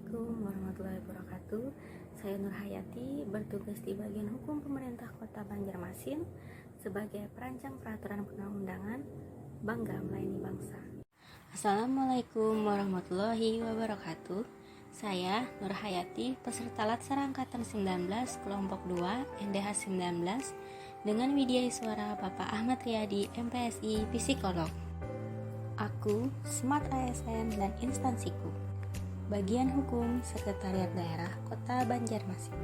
Assalamualaikum warahmatullahi wabarakatuh. Saya Nur Hayati, bertugas di bagian hukum pemerintah Kota Banjarmasin sebagai perancang peraturan perundang-undangan. Bangga melayani bangsa. Assalamualaikum warahmatullahi wabarakatuh. Saya Nur Hayati, peserta Latsar Angkatan 19 kelompok 2 NDH 19 dengan media suara Bapak Ahmad Riyadi, MPSI, psikolog. Aku, Smart ASN dan instansiku. Bagian Hukum Sekretariat Daerah Kota Banjarmasin.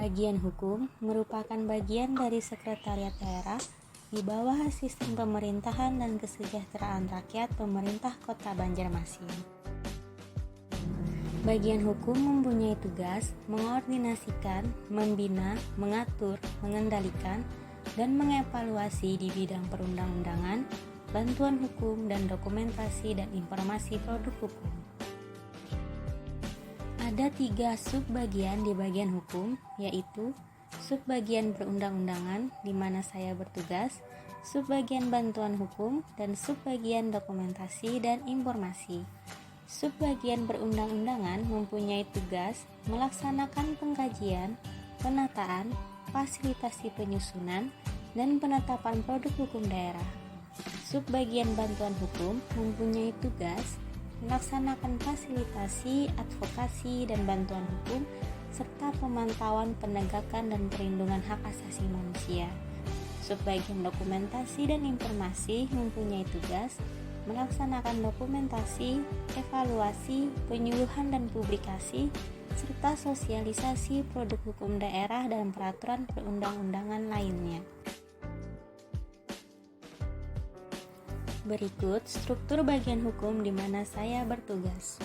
Bagian Hukum merupakan bagian dari Sekretariat Daerah di bawah Sistem Pemerintahan dan Kesejahteraan Rakyat Pemerintah Kota Banjarmasin. Bagian Hukum mempunyai tugas mengordinasikan, membina, mengatur, mengendalikan, dan mengevaluasi di bidang perundang-undangan, bantuan hukum, dan dokumentasi dan informasi produk hukum. Ada 3 subbagian di bagian hukum, yaitu subbagian perundang-undangan di mana saya bertugas, subbagian bantuan hukum, dan subbagian dokumentasi dan informasi. Subbagian perundang-undangan mempunyai tugas melaksanakan pengkajian, penataan, fasilitasi penyusunan, dan penetapan produk hukum daerah. Subbagian bantuan hukum mempunyai tugas melaksanakan fasilitasi, advokasi, dan bantuan hukum serta pemantauan penegakan dan perlindungan hak asasi manusia. Subbagian dokumentasi dan informasi mempunyai tugas melaksanakan dokumentasi, evaluasi, penyuluhan dan publikasi, serta sosialisasi produk hukum daerah dan peraturan perundang-undangan lainnya. Berikut struktur bagian hukum di mana saya bertugas.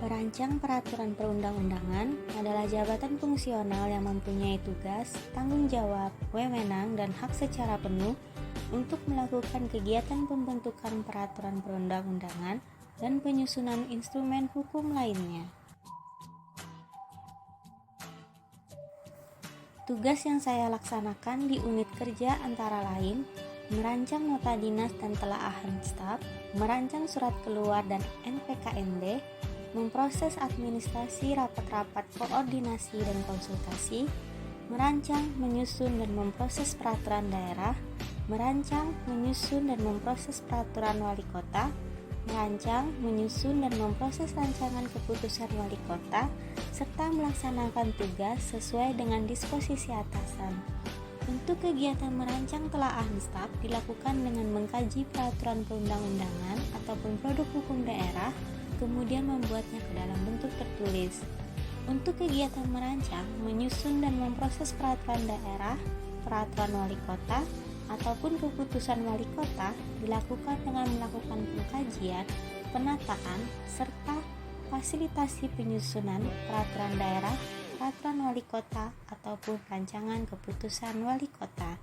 Perancang peraturan perundang-undangan adalah jabatan fungsional yang mempunyai tugas, tanggung jawab, wewenang, dan hak secara penuh untuk melakukan kegiatan pembentukan peraturan perundang-undangan dan penyusunan instrumen hukum lainnya. Tugas yang saya laksanakan di unit kerja antara lain merancang nota dinas dan telaahan staf, merancang surat keluar dan NPKMD, memproses administrasi rapat-rapat koordinasi dan konsultasi, merancang, menyusun dan memproses peraturan daerah, merancang, menyusun dan memproses peraturan wali kota, merancang, menyusun dan memproses rancangan keputusan wali kota, serta melaksanakan tugas sesuai dengan disposisi atasan. Untuk kegiatan merancang telaahan staf dilakukan dengan mengkaji peraturan perundang-undangan ataupun produk hukum daerah, kemudian membuatnya ke dalam bentuk tertulis. Untuk kegiatan merancang, menyusun dan memproses peraturan daerah, peraturan wali kota, ataupun keputusan wali kota dilakukan dengan melakukan pengkajian, penataan, serta fasilitasi penyusunan peraturan daerah, peraturan wali kota, ataupun rancangan keputusan wali kota.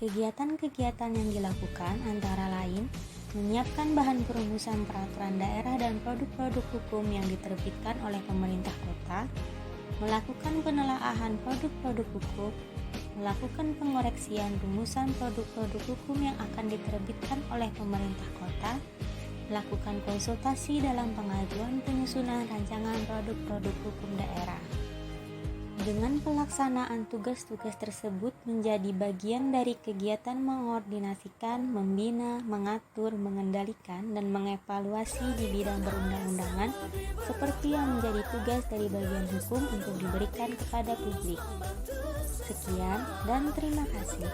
Kegiatan-kegiatan yang dilakukan antara lain menyiapkan bahan perumusan peraturan daerah dan produk-produk hukum yang diterbitkan oleh pemerintah kota, melakukan penelaahan produk-produk hukum, melakukan pengoreksian rumusan produk-produk hukum yang akan diterbitkan oleh pemerintah kota, melakukan konsultasi dalam pengajuan penyusunan rancangan produk-produk hukum daerah. Dengan pelaksanaan tugas-tugas tersebut menjadi bagian dari kegiatan mengordinasikan, membina, mengatur, mengendalikan, dan mengevaluasi di bidang perundang-undangan seperti yang menjadi tugas dari bagian hukum untuk diberikan kepada publik. Sekian dan terima kasih.